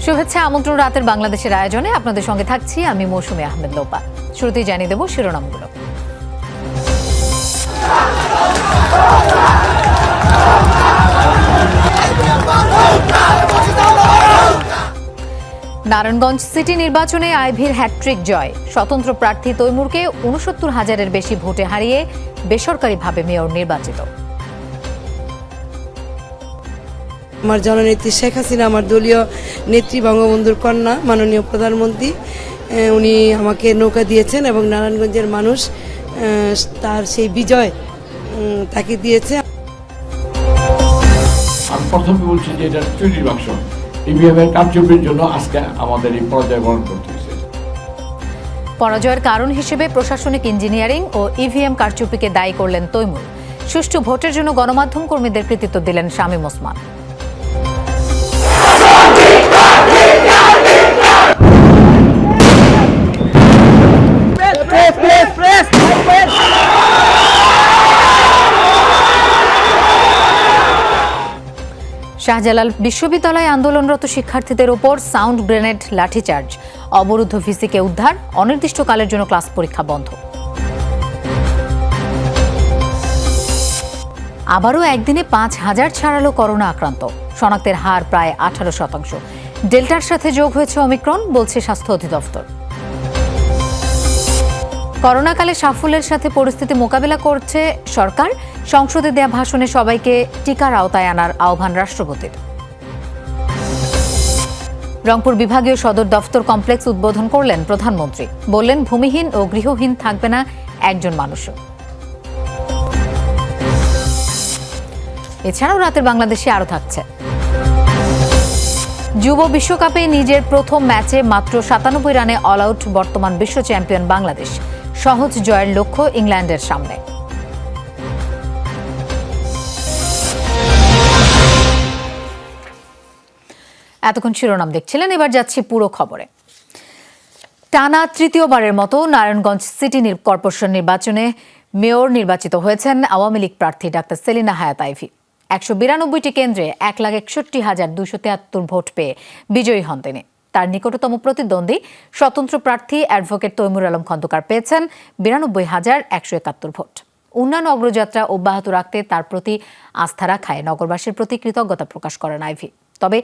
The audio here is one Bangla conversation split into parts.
শুভেচ্ছা আমন্ত্রণ রাতের বাংলাদেশের আয়োজনে আপনাদের সঙ্গে থাকছি আমি মৌসুমী আহমেদ লোপা। শুরুতেই জানিয়ে দেব শিরোনামগুলো। নারায়ণগঞ্জ সিটি নির্বাচনে আইভীর হ্যাটট্রিক জয়। স্বতন্ত্র প্রার্থী তৈমুরকে ৬৯,০০০-এর বেশি ভোটে হারিয়ে বেসরকারিভাবে মেয়র নির্বাচিত। আমার জননেত্রী শেখ হাসিনা, আমার দলীয় নেত্রী, বঙ্গবন্ধুর কন্যা, মাননীয় প্রধানমন্ত্রী, উনি আমাকে নৌকা দিয়েছেন এবং নারায়ণগঞ্জের মানুষ তার সেই বিজয় তাকে দিয়েছে। আমি প্রথমে বলছি যে এটা চুরির বাক্স, ইভিএমের কারচুপির জন্য আজকে আমাদের এই পরাজয় বরণ করতে হয়েছে। পরাজয়ের কারণ হিসেবে প্রশাসনিক ইঞ্জিনিয়ারিং ও ইভিএম কারচুপিকে দায়ী করলেন তৈমুর। সুষ্ঠু ভোটের জন্য গণমাধ্যম কর্মীদের কৃতিত্ব দিলেন শামীম ওসমান। শাহজালাল বিশ্ববিদ্যালয়ে আন্দোলনরত শিক্ষার্থীদের ওপর সাউন্ড গ্রেনেড লাঠিচার্জ। অবরুদ্ধ ভিসিকে উদ্ধার। অনির্দিষ্টকালের জন্য ক্লাস পরীক্ষা বন্ধ। আবারও একদিনে ৫,০০০ ছাড়ালো করোনা আক্রান্ত। শনাক্তের হার প্রায় ১৮%। ডেল্টার সাথে যোগ হয়েছে অমিক্রন, বলছে স্বাস্থ্য অধিদপ্তর। করোনাকালে সাফল্যের সাথে পরিস্থিতি মোকাবিলা করছে সরকার। সংসদে দেয়া ভাষণে সবাইকে টিকার আওতায় আনার আহ্বান রাষ্ট্রপতির। রংপুর বিভাগীয় সদর দফতর কমপ্লেক্স উদ্বোধন করলেন প্রধানমন্ত্রী। বললেন, ভূমিহীন ও গৃহহীন থাকবে না একজন মানুষও। এছাড়াও রাতের বাংলাদেশে আরও থাকছে। যুব বিশ্বকাপে নিজের প্রথম ম্যাচে মাত্র ৯৭ রানে অল আউট বর্তমান বিশ্ব চ্যাম্পিয়ন বাংলাদেশ। সহজ জয়ের লক্ষ্য ইংল্যান্ডের সামনে। এতক্ষণ শিরোনাম দেখছিলেন, এবার যাচ্ছি পুরো খবরে। টানা তৃতীয়বারের মতো নারায়ণগঞ্জ সিটি কর্পোরেশন নির্বাচনে মেয়র নির্বাচিত হয়েছেন আওয়ামী লীগ প্রার্থী ডাক্তার সেলিনা হায়াৎ আইভী। ১৯২টি কেন্দ্রে ১,৬১,২৭৩ ভোট পেয়ে বিজয়ী হন তিনি। তার নিকটতম প্রতিদ্বন্দ্বী স্বতন্ত্র প্রার্থী অ্যাডভোকেট তৈমুর আলম খন্দকার পেয়েছেন ৯২,১৭১ ভোট। উন্নয়ন অগ্রযাত্রা অব্যাহত রাখতে তার প্রতি আস্থা রাখায় নগরবাসীর প্রতি কৃতজ্ঞতা প্রকাশ করেন আইভী। তবে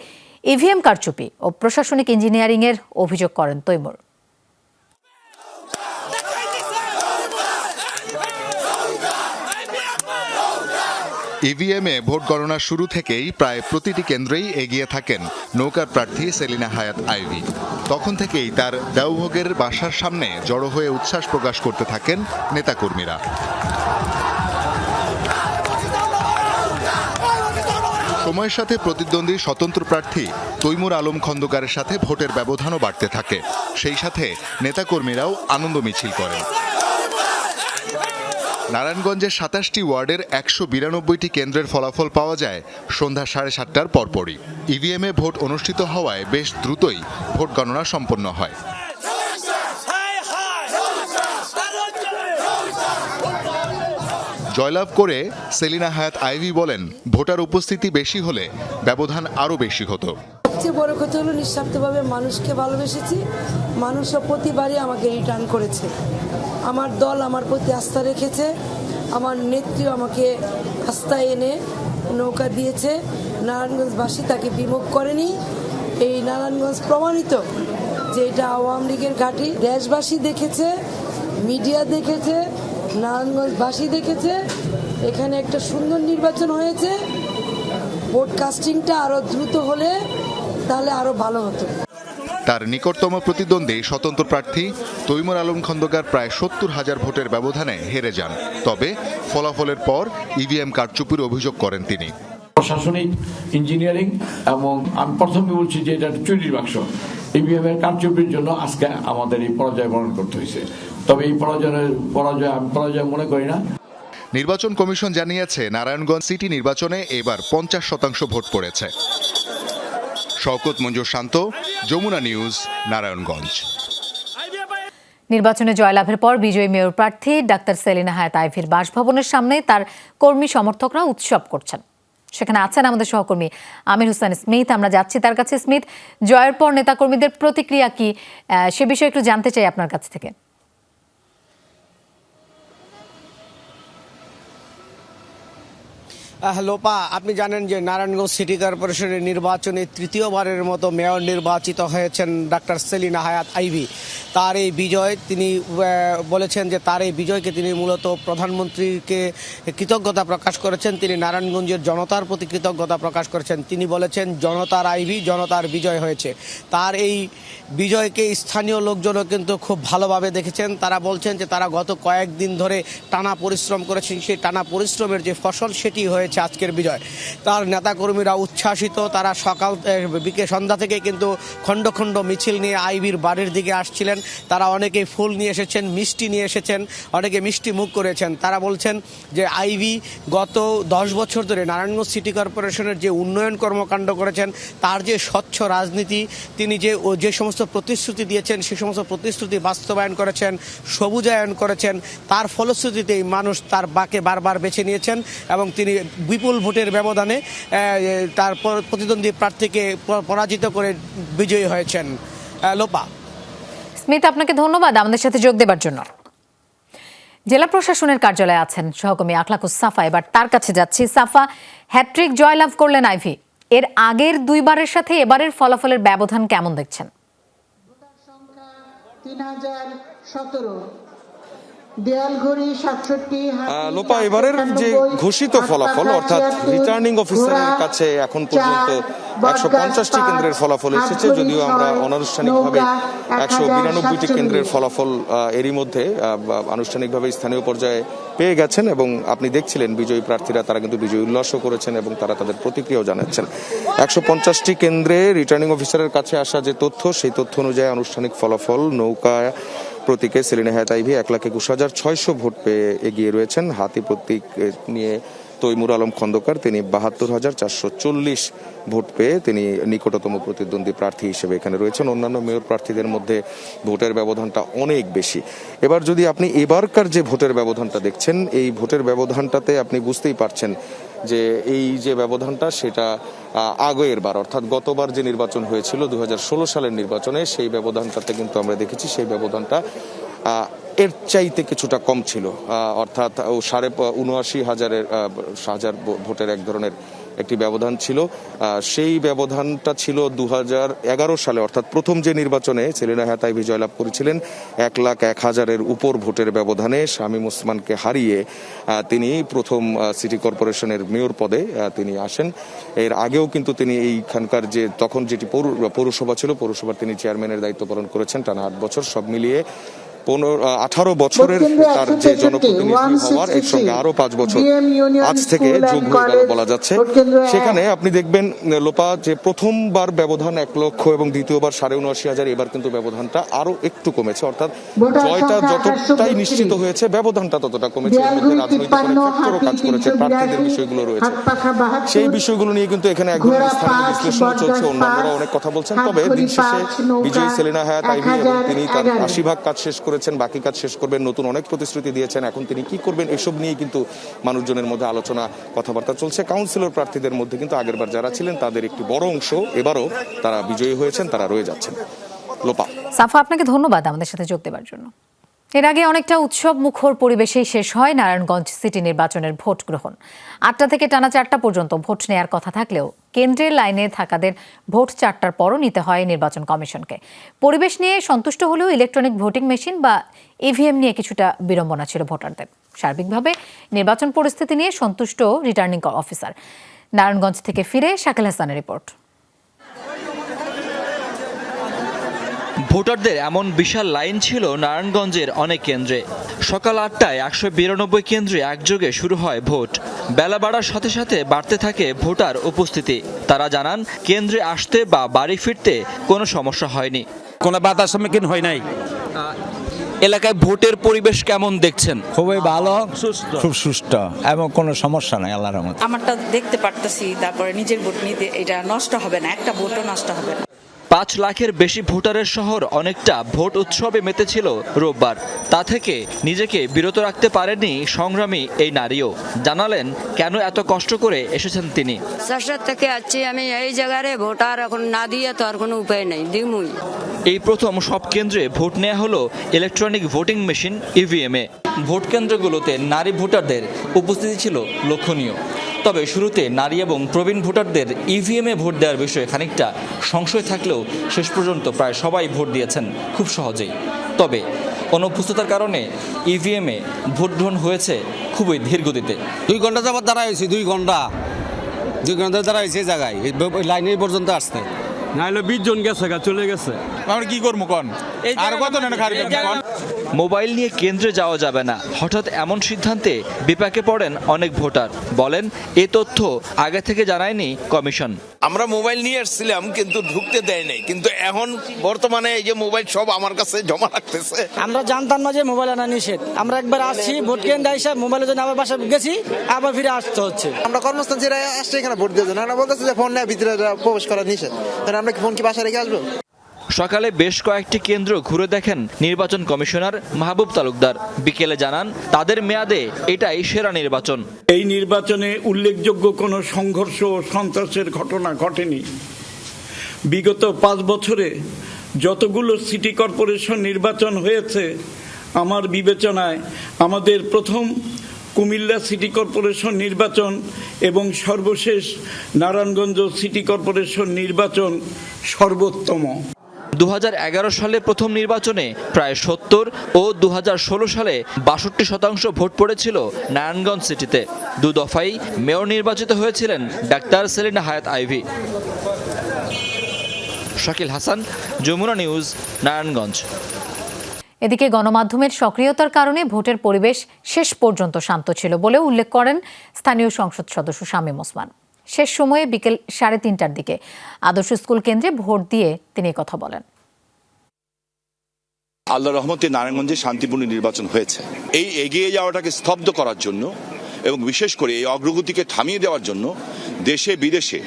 ইভিএম কারচুপি ও প্রশাসনিক ইঞ্জিনিয়ারিংয়ের অভিযোগ করেন তৈমুর। ইভিএমে ভোট গণনার শুরু থেকেই প্রায় প্রতিটি কেন্দ্রেই এগিয়ে থাকেন নৌকার প্রার্থী সেলিনা হায়াৎ আইভী। তখন থেকেই তার দেওভোগের বাসার সামনে জড়ো হয়ে উচ্ছ্বাস প্রকাশ করতে থাকেন নেতাকর্মীরা। সময়ের সাথে প্রতিদ্বন্দ্বী স্বতন্ত্র প্রার্থী তৈমুর আলম খন্দকারের সাথে ভোটের ব্যবধানও বাড়তে থাকে। সেই সাথে নেতাকর্মীরাও আনন্দ মিছিল করেন। নারায়ণগঞ্জের ২৭টি ওয়ার্ডের ১৯২টি কেন্দ্রের ফলাফল পাওয়া যায় সন্ধ্যা ৭:৩০টার পরপরই। ইভিএমে ভোট অনুষ্ঠিত হওয়ায় বেশ দ্রুতই ভোট গণনা সম্পন্ন হয়। জয়লাভ করে সেলিনা হায়াৎ আইভী বলেন, ভোটার উপস্থিতি বেশি হলে ব্যবধান আরও বেশি হতো। সবচেয়ে বড় কথা হলো নিঃস্বার্থভাবে মানুষকে ভালোবেসেছি। মানুষও প্রতিবারই আমাকে রিটার্ন করেছে। আমার দল আমার প্রতি আস্থা রেখেছে। আমার নেত্রী আমাকে আস্থা এনে নৌকা দিয়েছে। নারায়ণগঞ্জবাসী তাকে বিমুখ করেনি। এই নারায়ণগঞ্জ প্রমাণিত যে এটা আওয়ামী লীগের ঘাঁটি। দেশবাসী দেখেছে, মিডিয়া দেখেছে, নারায়ণগঞ্জবাসী দেখেছে। এখানে একটা সুন্দর নির্বাচন হয়েছে। ভোট কাস্টিংটা আরো দ্রুত হলে তাহলে আরো ভালো হতো। তার নিকটতম প্রতিদ্বন্দ্বী স্বতন্ত্র প্রার্থী তৈমুর আলম খন্দকার প্রায় ৭০,০০০ ভোটের ব্যবধানে হেরে যান। তবে ফলাফলের পর ইভিএম কারচুপির অভিযোগ করেন তিনি। প্রশাসনিক ইঞ্জিনিয়ারিং এবং আমি প্রথমে বলছি যে এটা চুরির বাক্স, ইভিএমের কারচুপির জন্য আজকে আমাদের এই পরাজয় বরণ করতে হয়েছে। তবে এই আমি পরাজয় মনে করি না। নির্বাচন কমিশন জানিয়েছে, নারায়ণগঞ্জ সিটি নির্বাচনে এবার ৫০% ভোট পড়েছে। শওকত মঞ্জুর শান্ত, যমুনা নিউজ, নারায়ণগঞ্জ। নির্বাচনে জয়লাভের পর বিজয়ী মেয়র প্রার্থী ডাক্তার সেলিনা হায়াৎ আইভীর বাসভবনের সামনে তার কর্মী সমর্থকরা উৎসব করছেন। সেখানে আছেন আমাদের সহকর্মী আমির হোসেন স্মিথ। আমরা যাচ্ছি তার কাছে। স্মিথ, জয়ের পর নেতাকর্মীদের প্রতিক্রিয়া কি, সে বিষয়ে একটু জানতে চাই আপনার কাছ থেকে। লোপা, আপনি জানেন যে নারায়ণগঞ্জ সিটি কর্পোরেশনের নির্বাচনে তৃতীয়বারের মতো মেয়র নির্বাচিত হয়েছেন ডাক্তার সেলিনা হায়াৎ আইভী। তার এই বিজয়, তিনি বলেছেন যে তার এই বিজয়কে তিনি মূলত প্রধানমন্ত্রীকে কৃতজ্ঞতা প্রকাশ করেছেন, তিনি নারায়ণগঞ্জের জনতার প্রতি কৃতজ্ঞতা প্রকাশ করেছেন। তিনি বলেছেন জনতার আইভী, জনতার বিজয় হয়েছে। তার এই বিজয়কে স্থানীয় লোকজনও কিন্তু খুব ভালোভাবে দেখেছেন। তারা বলছেন যে তারা গত কয়েকদিন ধরে টানা পরিশ্রম করেছেন, সেই টানা পরিশ্রমের যে ফসল সেটি হয়েছে আজকের বিজয়। তার নেতাকর্মীরা উচ্ছ্বাসিত, তারা সকাল সন্ধ্যা থেকে কিন্তু খণ্ড খণ্ড মিছিল নিয়ে আইভীর বাড়ির দিকে আসছিলেন। তারা অনেকেই ফুল নিয়ে এসেছেন, মিষ্টি নিয়ে এসেছেন, অনেকে মিষ্টি মুখ করেছেন। তারা বলছেন যে আইভী গত 10 বছর ধরে নারায়ণগঞ্জ সিটি কর্পোরেশনের যে উন্নয়ন কর্মকাণ্ড করেছেন, তার যে স্বচ্ছ রাজনীতি, তিনি যে সমস্ত প্রতিশ্রুতি দিয়েছেন সে সমস্ত প্রতিশ্রুতি বাস্তবায়ন করেছেন, সবুজায়ন করেছেন, তার ফলশ্রুতিতেই মানুষ তার বাকে বারবার বেছে নিয়েছেন এবং তিনি বিপুল ভোটের ব্যবধানে তার প্রতিদ্বন্দ্বী প্রার্থীকে পরাজিত করে বিজয়ী হয়েছেন। লোপা। স্মিথ, আপনাকে ধন্যবাদ আমাদের সাথে যোগ দেবার জন্য। জেলা প্রশাসনের কার্যালয়ে আছেন সহকর্মী আখলাকুস সাফা। এবার তার কাছে যাচ্ছি। সাফা, হ্যাট্রিক জয়লাভ করলেন আইভী। এর আগের দুইবারের সাথে এবারের ফলাফলের ব্যবধান কেমন দেখছেন? 3017 দেয়ালঘড়ি 67। লোপা, এবারের যে ঘোষিত ফলাফল অর্থাৎ রিটার্নিং অফিসারের কাছে এখন পর্যন্ত 150টি কেন্দ্রের ফলাফল এসেছে, যদিও আমরা অনানুষ্ঠানিকভাবে 192টি কেন্দ্রের ফলাফল এরই মধ্যে আনুষ্ঠানিকভাবে স্থানীয় পর্যায়ে পেয়ে গেছেন এবং আপনি দেখছিলেন বিজয়ী প্রার্থীরা তারা কিন্তু বিজয় উল্লাসও করেছেন এবং তারা তাদের প্রতিক্রিয়াও জানাচ্ছেন। 150টি কেন্দ্রে রিটার্নিং অফিসারের কাছে আসা যে তথ্য, সেই তথ্য অনুযায়ী আনুষ্ঠানিক ফলাফল নৌকা প্রতীকে সেলিনা হায়াৎ আইভী 1,21,600 ভোট পেয়ে এগিয়ে রয়েছেন। হাতি প্রতীক নিয়ে তৈমুর আলম খন্দকার তিনি 72,440 ভোট পেয়ে তিনি নিকটতম প্রতিদ্বন্দ্বী প্রার্থী হিসেবে এখানে রয়েছেন। অন্যান্য মেয়র প্রার্থীদের মধ্যে ভোটের ব্যবধানটা অনেক বেশি। এবার যদি আপনি এবারকার যে ভোটের ব্যবধানটা দেখছেন, এই ভোটের ব্যবধানটাতে আপনি বুঝতেই পারছেন যে এই যে ব্যবধানটা সেটা আগের বার অর্থাৎ গতবার যে নির্বাচন হয়েছিল 2016 সালের নির্বাচনে, সেই ব্যবধানটাতে কিন্তু আমরা দেখেছি সেই ব্যবধানটা এর চাইতে কিছুটা কম ছিল, অর্থাৎ 79,000 ভোটের এক ধরনের একটি ব্যবধান ছিল। সেই ব্যবধানটা ছিল 2011 সালে অর্থাৎ প্রথম যে নির্বাচনে সেলিনা হায়াৎ আইভী জয়লাভ করেছিলেন 1,01,000-এর উপর ভোটের ব্যবধানে শামীম ওসমানকে হারিয়ে তিনি প্রথম সিটি কর্পোরেশনের মেয়র পদে তিনি আসেন। এর আগেও কিন্তু তিনি এইখানকার যে তখন যেটি পৌরসভা ছিল, পৌরসভার তিনি চেয়ারম্যানের দায়িত্ব পালন করেছেন টানা 8 বছর। সব মিলিয়ে 18 বছরের তার যে জনপ্রতিনিধি হওয়ার এর সঙ্গে আরো 5 বছর আজ থেকে যোগ হয়ে গেল বলা যাচ্ছে। সেখানে আপনি দেখবেন লোপা যে প্রথমবার ব্যবধান 1 লক্ষ এবং দ্বিতীয়বার 79,500, এবার কিন্তু ব্যবধানটা আরো একটু কমেছে, অর্থাৎ জয়টা যতটাই নিশ্চিত হয়েছে ব্যবধানটা ততটা কমেছে। এর মধ্যে রাজনৈতিক ফ্যাক্টরও কাজ করেছে, প্রার্থীদের বিষয়গুলো রয়েছে, সেই বিষয়গুলো নিয়ে কিন্তু এখানে এক ধরনের স্থানীয় বিশ্লেষণ চলছে, অন্যান্যরা অনেক কথা বলছেন। তবে দিন শেষে বিজয়ী সেলিনা হায়াৎ আইভী এবং তিনি তার 80% কাজ শেষ করেছেন, বাকি কাজ শেষ করবেন, নতুন অনেক প্রতিশ্রুতি দিয়েছেন, এখন তিনি কি করবেন এসব নিয়ে কিন্তু মানুষজনের মধ্যে আলোচনা কথাবার্তা চলছে। কাউন্সিলর প্রার্থীদের মধ্যে কিন্তু আগেরবার যারা ছিলেন তাদের একটি বড় অংশ এবারও তারা বিজয়ী হয়েছেন, তারা রয়ে যাচ্ছেন। লোপা। সাফা, আপনাকে ধন্যবাদ আমাদের সাথে যোগ দেওয়ার জন্য। এর আগে অনেকটা উৎসব মুখর পরিবেশেই শেষ হয় নারায়ণগঞ্জ সিটি নির্বাচনের ভোট গ্রহণ। 8টা থেকে টানা 4টা পর্যন্ত ভোট নেয়ার কথা থাকলেও কেন্দ্রের লাইনে থাকাদের ভোট 4টার পরও নিতে হয় নির্বাচন কমিশনকে। পরিবেশ নিয়ে সন্তুষ্ট হলেও ইলেকট্রনিক ভোটিং মেশিন বা ইভিএম নিয়ে কিছুটা বিড়ম্বনা ছিল ভোটারদের। সার্বিকভাবে নির্বাচন পরিস্থিতি নিয়ে সন্তুষ্ট রিটার্নিং অফিসার। নারায়ণগঞ্জ থেকে ফিরে শাকিল হাসানের রিপোর্ট। ভোটারদের এমন বিশাল লাইন ছিল নারায়ণগঞ্জের অনেক কেন্দ্রে। সকাল 8টায় 192 কেন্দ্রে একযোগে শুরু হয় ভোট। বেলা বাড়ার সাথে সাথে বাড়তে থাকে ভোটার উপস্থিতি। তারা জানান কেন্দ্রে আসতে বা বাড়ি ফিরতে কোনো সমস্যা হয়নি, কোনো বাধার সম্মুখীন হয় নাই। এলাকায় ভোটের পরিবেশ কেমন দেখছেন? খুবই ভালো, খুব সুষ্ঠু এবং কোনো সমস্যা নাই আল্লাহর রহমতে। আমারটা দেখতে পারতেছি, তারপরে নিজের ভোট নিতে এটা নষ্ট হবে না, একটা ভোটও নষ্ট হবে না। 5 লাখের বেশি ভোটারের শহর অনেকটা ভোট উৎসবে মেতেছিল রোববার। তা থেকে নিজেকে বিরত রাখতে পারেননি সংগ্রামী এই নারীও। জানালেন কেন এত কষ্ট করে এসেছেন তিনি। শাসক থেকে আছি আমি এই জায়গায় ভোটার এখন না দিয়ে তো আর কোনো উপায় নেই দিমুই। এই প্রথম সব কেন্দ্রে ভোট নেওয়া হলো ইলেকট্রনিক ভোটিং মেশিন ইভিএমে। ভোট কেন্দ্রগুলোতে নারী ভোটারদের উপস্থিতি ছিল লক্ষণীয়। তবে শুরুতে নারী এবং প্রবীণ ভোটারদের ইভিএমে ভোট দেওয়ার বিষয়ে খানিকটা সংশয় থাকলেও শেষ পর্যন্ত প্রায় সবাই ভোট দিয়েছেন খুব সহজেই। তবে অনুপস্থিতার কারণে ইভিএমে ভোট গ্রহণ হয়েছে খুবই ধীর গতিতে। 2 ঘন্টা যাবত দাঁড়ায় হয়েছি, 2 ঘন্টা দাঁড়ায় হয়েছে এই জায়গায়, লাইনে পর্যন্ত আসতে না হলে 20 জন গেছে চলে গেছে। আমরা কি করবো কোন আর কত মোবাইল নিয়ে কেন্দ্রে যাওয়া যাবে না, হঠাৎ এমন সিদ্ধান্তে বিপাকে পড়েন অনেক ভোটার। বলেন এ তথ্য আগে থেকে জানায়নি কমিশন। আমরা মোবাইল নিয়ে এসেছিলাম কিন্তু ঢুকতে দেয় নাই, কিন্তু এখন বর্তমানে এই যে মোবাইল সব আমার কাছে জমা রাখতেছে। আমরা জানতাম না যে মোবাইল আনা নিষেধ। আমরা একবার আসছি ভোট কেন্দ্রে এসে মোবাইলের জন্য আবার বাসায় গেছি, আবার ফিরে আসতে হচ্ছে। আমরা কর্মস্থান ছেড়ে আসছি এখানে ভোট দিয়ে জন্য বলতেছে যে ফোন নেওয়া ভিতরে প্রবেশ করা নিষেধ। আমরা কি ফোন কি বাসায় রেখে আসবো? সকালে বেশ কয়েকটি কেন্দ্র ঘুরে দেখেন নির্বাচন কমিশনার মাহবুব তালুকদার। বিকেলে জানান তাদের মেয়াদে এটাই সেরা নির্বাচন। এই নির্বাচনে উল্লেখযোগ্য কোনো সংঘর্ষ ও সন্ত্রাসের ঘটনা ঘটেনি। বিগত 5 বছরে যতগুলো সিটি কর্পোরেশন নির্বাচন হয়েছে, আমার বিবেচনায় আমাদের প্রথম কুমিল্লা সিটি কর্পোরেশন নির্বাচন এবং সর্বশেষ নারায়ণগঞ্জ সিটি কর্পোরেশন নির্বাচন সর্বোত্তম। 2011 সালে প্রথম নির্বাচনে প্রায় 70 ও 2016 সালে 62% ভোট পড়েছিল নারায়ণগঞ্জ সিটিতে। 2 দফায় মেয়র নির্বাচিত হয়েছিলেন ডাক্তার সেলিনা হায়াত আইভি। শাকিল হাসান, যমুনা নিউজ, নারায়ণগঞ্জ। এদিকে গণমাধ্যমের সক্রিয়তার কারণে ভোটের পরিবেশ শেষ পর্যন্ত শান্ত ছিল বলেও উল্লেখ করেন স্থানীয় সংসদ সদস্য শামীম ওসমান। শেষ সময়ে বিকেল 3:30টার দিকে আদর্শ স্কুল কেন্দ্রে ভোট দিয়ে তিনি কথা বলেন। আল্লাহর রহমতে নারায়ণগঞ্জে শান্তিপূর্ণ নির্বাচন হয়েছে। এই এগিয়ে যাওয়াটাকে স্তব্ধ করার জন্য এবং বিশেষ করে এই অগ্রগতিকে থামিয়ে দেওয়ার জন্য দেশে বিদেশে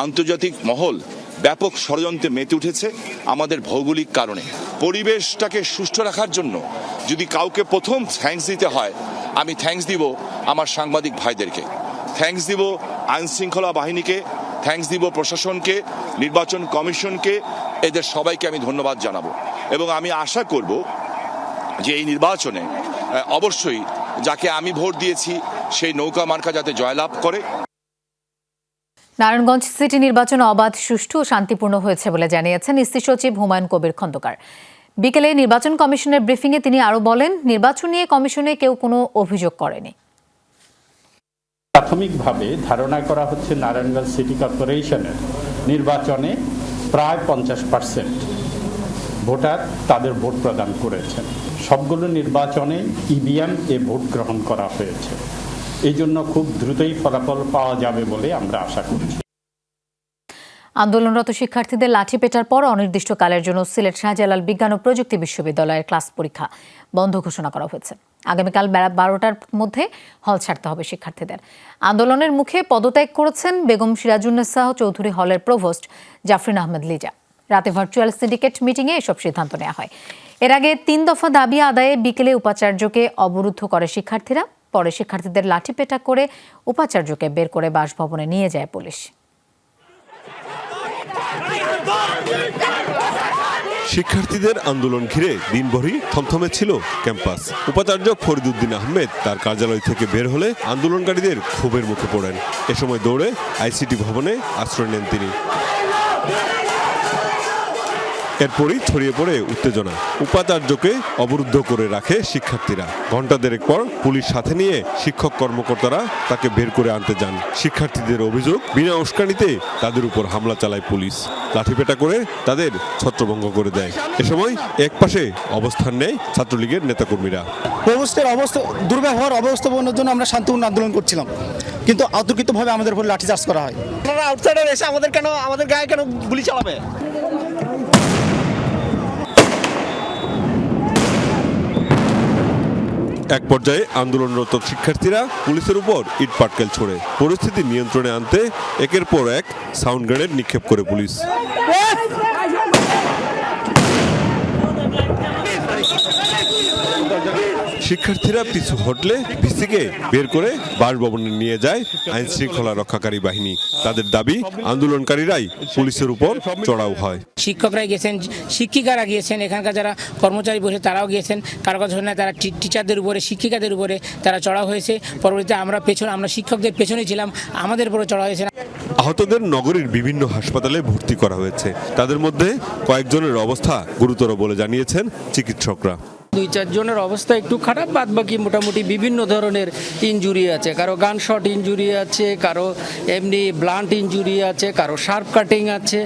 আন্তর্জাতিক মহল ব্যাপক ষড়যন্ত্রে মেতে উঠেছে। আমাদের ভৌগোলিক কারণে পরিবেশটাকে সুষ্ঠু রাখার জন্য যদি কাউকে প্রথম থ্যাঙ্কস দিতে হয়, আমি থ্যাঙ্কস দিব আমার সাংবাদিক ভাইদেরকে, থ্যাঙ্কস দিব আইন শৃঙ্খলা বাহিনীকে, থ্যাঙ্কস দিব প্রশাসনকে, নির্বাচন কমিশনকে। এদের সবাইকে আমি ধন্যবাদ জানাবো এবং আমি আশা করব যে এই নির্বাচনে অবশ্যই যাকে আমি ভোট দিয়েছি সেই নৌকা মার্কা যাতে জয়লাভ করে। নারায়ণগঞ্জ সিটি নির্বাচন অবাধ, সুষ্ঠু ও শান্তিপূর্ণ হয়েছে বলে জানিয়েছেন ইসি সচিব হুমায়ুন কবির খন্দকার। বিকেলে নির্বাচন কমিশনের ব্রিফিংয়ে তিনি আরও বলেন, নির্বাচন নিয়ে কমিশনে কেউ কোনো অভিযোগ করেনি। প্রাথমিকভাবে ধারণা করা হচ্ছে নারায়ণগঞ্জ সিটি কর্পোরেশনের নির্বাচনে প্রায় 50% ভোটার তাদের ভোট প্রদান করেছেন। সবগুলো নির্বাচনে ইভিএম এ ভোট গ্রহণ করা হয়েছে। এই জন্য খুব দ্রুতই ফলাফল পাওয়া যাবে বলে আমরা আশা করছি। আন্দোলনরত শিক্ষার্থীদের লাঠি পেটার পর অনির্দিষ্টকালের জন্য সিলেট শাহজালাল বিজ্ঞান ও প্রযুক্তি বিশ্ববিদ্যালয়ের ক্লাস পরীক্ষা বন্ধ ঘোষণা করা হয়েছে। আগামীকাল বেলা 12টার মধ্যে হল ছাড়তে হবে শিক্ষার্থীদের। আন্দোলনের মুখে পদত্যাগ করেছেন বেগম সিরাজুন্নেসা চৌধুরী হলের প্রভোস্ট জাফরিন আহমেদ লিজা। রাতে ভার্চুয়াল সিন্ডিকেট মিটিংয়ে এসব সিদ্ধান্ত নেওয়া হয়। এর আগে 3 দফা দাবি আদায়ে বিকেলে উপাচার্যকে অবরুদ্ধ করে শিক্ষার্থীরা। পরে শিক্ষার্থীদের লাঠিপেটা করে উপাচার্যকে বের করে বাসভবনে নিয়ে যায় পুলিশ। শিক্ষার্থীদের আন্দোলন ঘিরে দিনভরই থমথমে ছিল ক্যাম্পাস। উপাচার্য ফরিদউদ্দিন আহমেদ তার কার্যালয় থেকে বের হলে আন্দোলনকারীদের ক্ষোভের মুখে পড়েন। এ সময় দৌড়ে আইসিটি ভবনে আশ্রয় নেন তিনি। এরপরই ছড়িয়ে পড়ে উত্তেজনা। উপাচার্যকে অবরুদ্ধ করে রাখে শিক্ষার্থীরা। ঘণ্টা দেড়েক পর পুলিশ সাথে নিয়ে শিক্ষক কর্মকর্তারা তাকে বের করে আনতে যান। শিক্ষার্থীদের অভিযোগ, বিনা উস্কানিতে তাদের উপর হামলা চালায় পুলিশ, লাঠিপেটা করে তাদের ছত্রভঙ্গ করে দেয়। এ সময় একপাশে অবস্থান নেয় ছাত্রলীগের নেতাকর্মীরা। প্রভোস্টের দুর্ব্যবহার অব্যবস্থাপনার জন্য আমরা শান্তিপূর্ণ আন্দোলন করছিলাম, কিন্তু অতর্কিতভাবে আমাদের উপর লাঠিচার্জ করা হয়। আপনারা আউটসাইডার এসে আমাদের গায়ে কেন গুলি চালাবে? এক পর্যায়ে আন্দোলনরত শিক্ষার্থীরা পুলিশের উপর ইট পাটকেল ছোড়ে। পরিস্থিতি নিয়ন্ত্রণে আনতে একের পর এক সাউন্ড গ্রেনেড নিক্ষেপ করে পুলিশ। শিক্ষার্থীরা পিছু হটলে ভিসিকে বের করে বাসভবনে নিয়ে যায় আইন শৃঙ্খলা রক্ষাকারী বাহিনী। তাদের দাবি আন্দোলনকারীরাই পুলিশের উপর চড়াও হয়। শিক্ষকরা গিয়েছেন, শিক্ষিকারা গিয়েছেন, এখানকার যারা কর্মচারী বসে তারাও গিয়েছেন, কারো কথা শোনে তারা টিচারদের উপরে, শিক্ষিকাদের উপরে তারা চড়াও হয়েছে। পরবর্তীতে আমরা শিক্ষকদের পেছনে ছিলাম, আমাদের উপরে চড়া হয়েছে। আহতদের নগরীর বিভিন্ন হাসপাতালে ভর্তি করা হয়েছে। তাদের মধ্যে কয়েকজনের অবস্থা গুরুতর বলে জানিয়েছেন চিকিৎসকরা। 2-4 জনের অবস্থা একটু খারাপ, বাদ বাকি মোটামুটি বিভিন্ন ধরনের ইনজুরি আছে। কারো গান শট ইনজুরি আছে, কারো এমনি ব্লান্ট ইনজুরি আছে, কারো শার্প কাটিং আছে।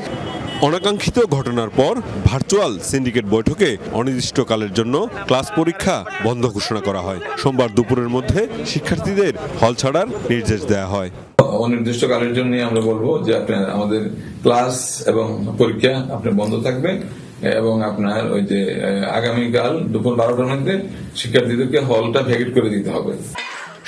অনাকাঙ্ক্ষিত ঘটনার পর ভার্চুয়াল সিন্ডিকেট বৈঠকে অনির্দিষ্টকালের জন্য ক্লাস পরীক্ষা বন্ধ ঘোষণা করা হয়। সোমবার দুপুরের মধ্যে শিক্ষার্থীদের হল ছাড়ার নির্দেশ দেওয়া হয়। অনির্দিষ্টকালের জন্য আমরা বলবো যে আপনার আমাদের ক্লাস এবং পরীক্ষা আপনার বন্ধ থাকবে এবং আপনার ওই যে আগামীকাল দুপুর 12টার মধ্যে শিক্ষার্থীদেরকে হলটা ভ্যাকেট করে দিতে হবে।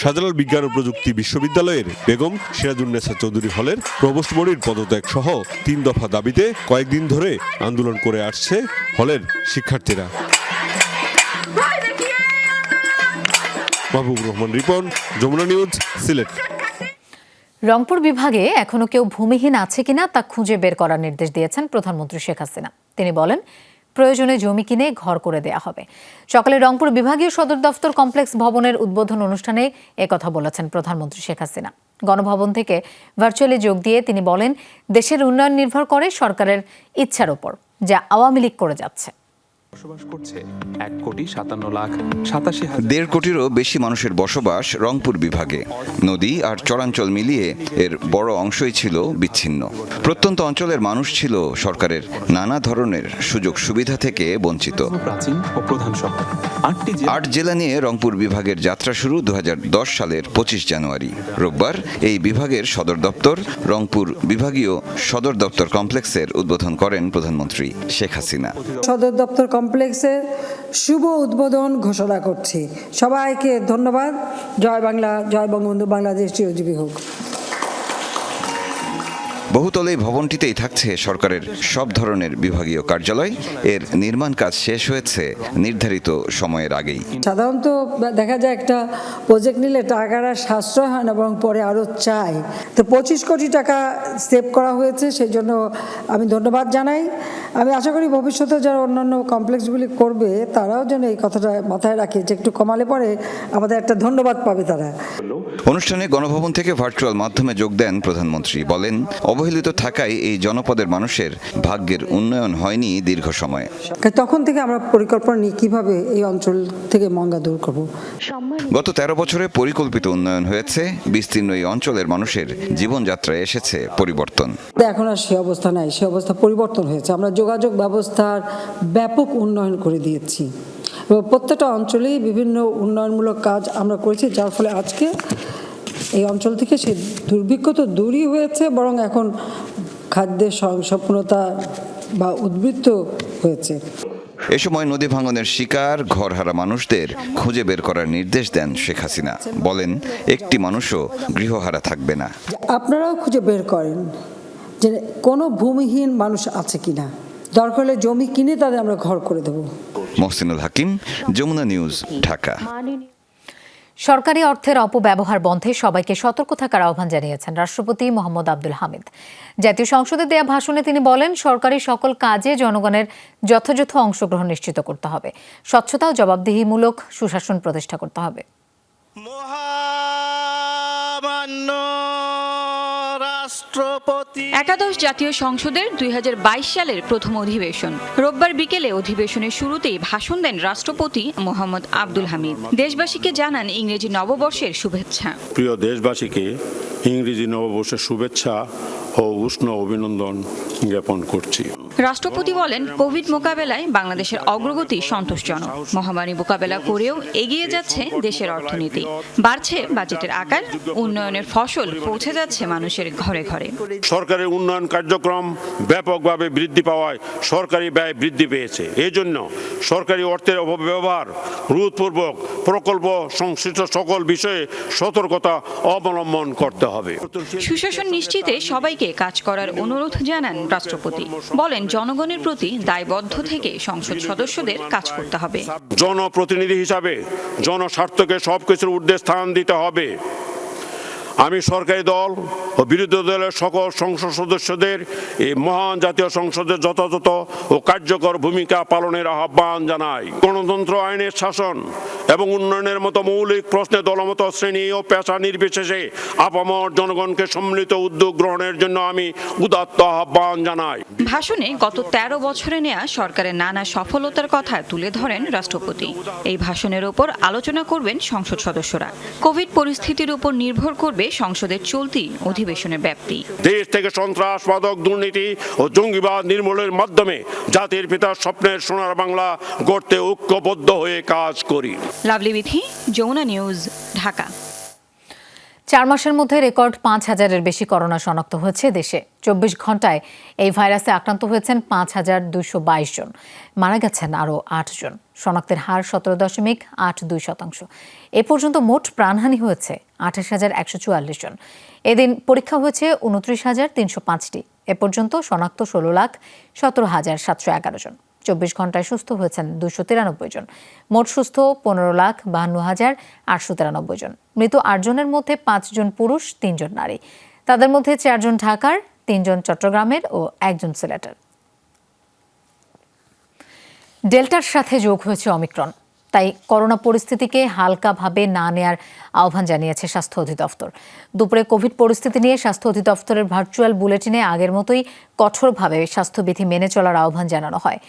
শাহজালাল বিজ্ঞান ও প্রযুক্তি বিশ্ববিদ্যালয়ের বেগম সিরাজুন্নেসা চৌধুরী হলের প্রভোস্ট বডির পদত্যাগ সহ 3 দফা দাবিতে কয়েকদিন ধরে আন্দোলন করে আসছে হলের শিক্ষার্থীরা। মাহবুব রহমান রিপন, যমুনা নিউজ, সিলেট। রংপুর বিভাগে এখনো কেউ ভূমিহীন আছে কিনা তা খুঁজে বের করার নির্দেশ দিয়েছেন প্রধানমন্ত্রী শেখ হাসিনা। তিনি বলেন, প্রয়োজনে জমি কিনে ঘর করে দেয়া হবে। সকালে রংপুর বিভাগীয় সদর দফতর কমপ্লেক্স ভবনের উদ্বোধন অনুষ্ঠানে একথা বলেছেন প্রধানমন্ত্রী শেখ হাসিনা। গণভবন থেকে ভার্চুয়ালি যোগ দিয়ে তিনি বলেন, দেশের উন্নয়ন নির্ভর করে সরকারের ইচ্ছার উপর, যা আওয়ামী লীগ করে যাচ্ছে। বসবাস করছে 1,57,87,000। 1.5 কোটিরও বেশি মানুষের বসবাস রংপুর বিভাগে। নদী আর চরাঞ্চল মিলিয়ে এর বড় অংশই ছিল বিচ্ছিন্ন। প্রত্যন্ত অঞ্চলের মানুষ ছিল সরকারের নানা ধরনের সুযোগ সুবিধা থেকে বঞ্চিত। প্রাচীন ও প্রধান শহর 8 জেলা নিয়ে রংপুর বিভাগের যাত্রা শুরু 2010 সালের 25 জানুয়ারি। রোববার এই বিভাগের সদর দপ্তর রংপুর বিভাগীয় সদর দপ্তর কমপ্লেক্সের উদ্বোধন করেন প্রধানমন্ত্রী শেখ হাসিনা। সদর দপ্তর কমপ্লেক্সের শুভ উদ্বোধন ঘোষণা করছি। সবাইকে ধন্যবাদ। জয় বাংলা, জয় বঙ্গবন্ধু, বাংলাদেশ চিরজীবী হোক। বহুতল এই ভবনটিতেই থাকছে সরকারের সব ধরনের বিভাগীয় কার্যালয়। এর নির্মাণ কাজ শেষ হয়েছে নির্ধারিত সময়ের আগেই। সাধারণত দেখা যায় একটা প্রজেক্ট নিলে টাকাটা সাশ্রয় হয় না, বরং পরে আরও চাই। তো 25 কোটি টাকা সেভ করা হয়েছে, সেই জন্য আমি ধন্যবাদ জানাই। আমি আশা করি ভবিষ্যতে যারা অন্যান্য কমপ্লেক্সগুলি করবে তারাও যেন এই কথাটা মাথায় রাখে যে একটু কমালে পরে আমাদের একটা ধন্যবাদ পাবে তারা। অনুষ্ঠানে গণভবন থেকে ভার্চুয়াল মাধ্যমে যোগ দেন প্রধানমন্ত্রী। বলেন, অবহেলিত থাকায় এই জনপদের মানুষের ভাগ্যের উন্নয়ন হয়নি দীর্ঘ সময়। তখন থেকে আমরা পরিকল্পনা নিই কিভাবে এই অঞ্চল থেকে মঙ্গা দূর করব। গত 13 বছরে পরিকল্পিত উন্নয়ন হয়েছে। বিস্তীর্ণ এই অঞ্চলের মানুষের জীবনযাত্রায় এসেছে পরিবর্তন। এখন আর সে অবস্থা নাই, সে অবস্থা পরিবর্তন হয়েছে। আমরা যোগাযোগ ব্যবস্থার ব্যাপক উন্নয়ন করে দিয়েছি এবং প্রত্যেকটা অঞ্চলেই বিভিন্ন উন্নয়নমূলক কাজ আমরা করেছি, যার ফলে আজকে এই অঞ্চল থেকে সে দুর্ভিক্ষ তো দূরই হয়েছে, বরং এখন খাদ্যের স্বয়ংসম্পূর্ণতা বা উদ্বৃত্ত হয়েছে। এ সময় নদী ভাঙনের শিকার ঘরহারা মানুষদের খুঁজে বের করার নির্দেশ দেন শেখ হাসিনা। বলেন, একটি মানুষও গৃহহারা থাকবে না। আপনারাও খুঁজে বের করেন যে কোনো ভূমিহীন মানুষ আছে কিনা, দরকার হলে জমি কিনে তাদের আমরা ঘর করে দেব। মহসিনুল হাকিম, যমুনা নিউজ, ঢাকা। সরকারি অর্থের অপব্যবহার বন্ধে সবাইকে সতর্ক থাকার আহ্বান জানিয়েছেন রাষ্ট্রপতি মোহাম্মদ আব্দুল হামিদ। জাতীয় সংসদে দেয়া ভাষণে তিনি বলেন, সরকারি সকল কাজে জনগণের যথাযথ অংশগ্রহণ নিশ্চিত করতে হবে। স্বচ্ছতা ও জবাবদিহিমূলক সুশাসন প্রতিষ্ঠা করতে হবে। একাদশ জাতীয় সংসদের 2022 সালের প্রথম অধিবেশন। রোববার বিকেলে অধিবেশনের শুরুতেই ভাষণ দেন রাষ্ট্রপতি মোহাম্মদ আব্দুল হামিদ। দেশবাসীকে জানান ইংরেজি নববর্ষের শুভেচ্ছা। প্রিয় দেশবাসীকে ইংরেজি নববর্ষের শুভেচ্ছা ও উষ্ণ অভিনন্দন জ্ঞাপন করছি। রাষ্ট্রপতি বলেন, কোভিড মোকাবেলায় বাংলাদেশের অগ্রগতি সন্তোষজনক। মহামারী মোকাবেলা করেও এগিয়ে যাচ্ছে দেশের অর্থনীতি। বাড়ছে বাজেটের আকার, উন্নয়নের ফসল পৌঁছে যাচ্ছে মানুষের ঘরে ঘরে। সরকারের উন্নয়ন কার্যক্রম ব্যাপকভাবে বৃদ্ধি পাওয়ায় সরকারি ব্যয় বৃদ্ধি পেয়েছে। এজন্য সরকারি অর্থের অপব্যবহার রোধপূর্বক প্রকল্প সংশ্লিষ্ট সকল বিষয়ে সতর্কতা অবলম্বন করতে হবে। সুশাসন নিশ্চিতে সবাইকে কাজ করার অনুরোধ জানান রাষ্ট্রপতি। বলেন, জনগণের প্রতি দায়বদ্ধ থেকে সংসদ সদস্যদের কাজ করতে হবে। জনপ্রতিনিধি হিসাবে জনস্বার্থকে সবকিছুর ঊর্ধ্বে স্থান দিতে হবে। আমি সরকারি দল ও বিরোধী দলের সকল সংসদ সদস্যদের এই মহান জাতীয় সংসদের যথাযথ ও কার্যকর ভূমিকা পালনের আহ্বান জানাই। গণতন্ত্র, আইনের শাসন এবং উন্নয়নের মতো মৌলিক প্রশ্নে দলমত, শ্রেণী ও পেশা নির্বিশেষে আপামর জনগণকে সম্মিলিত উদ্যোগ গ্রহণের জন্য আমি উদাত্ত আহ্বান জানাই। ভাষণে গত 13 বছরে নেয়া সরকারের নানা সফলতার কথা তুলে ধরেন রাষ্ট্রপতি। এই ভাষণের উপর আলোচনা করবেন সংসদ সদস্যরা। কোভিড পরিস্থিতির উপর নির্ভর করবে সংসদের চলতি অধিবেশনের ব্যাপ্তি। দেশ থেকে সন্ত্রাস, মাদক, দুর্নীতি ও জঙ্গিবাদ নির্মূলের মাধ্যমে জাতির পিতার স্বপ্নের সোনার বাংলা গড়তে ঐক্যবদ্ধ হয়ে কাজ করি। Lovely Bithi, Jamuna news, Dhaka. 4 মাসের মধ্যে রেকর্ড 5,000-এর বেশি করোনা শনাক্ত হয়েছে দেশে। 24 ঘন্টায় এই ভাইরাসে আক্রান্ত হয়েছেন 5,222 জন, মারা গেছেন আরও 8 জন। শনাক্তের হার 17.82%। এ পর্যন্ত মোট প্রাণহানি হয়েছে 28,144 জন। এদিন পরীক্ষা হয়েছে 29,305টি। এ পর্যন্ত শনাক্ত 16,17,711 জন। 24 ঘন্টায় সুস্থ হয়েছেন 293 জন। মোট সুস্থ 15,52,893 জন। মৃত 8 জনের মধ্যে 5 জন পুরুষ, 3 জন নারী। তাদের মধ্যে 4 জন ঢাকার, 3 জন চট্টগ্রামের ও 1 জন সিলেটের। ডেল্টার সাথে যোগ হয়েছে অমিক্রন, তাই করোনা পরিস্থিতিকে হালকাভাবে না নেয়ার আহ্বান জানিয়েছে স্বাস্থ্য অধিদপ্তর। দুপুরে কোভিড পরিস্থিতি নিয়ে স্বাস্থ্য অধিদপ্তরের ভার্চুয়াল বুলেটিনে আগের মতোই কঠোরভাবে স্বাস্থ্যবিধি মেনে চলার আহ্বান জানানো হয়।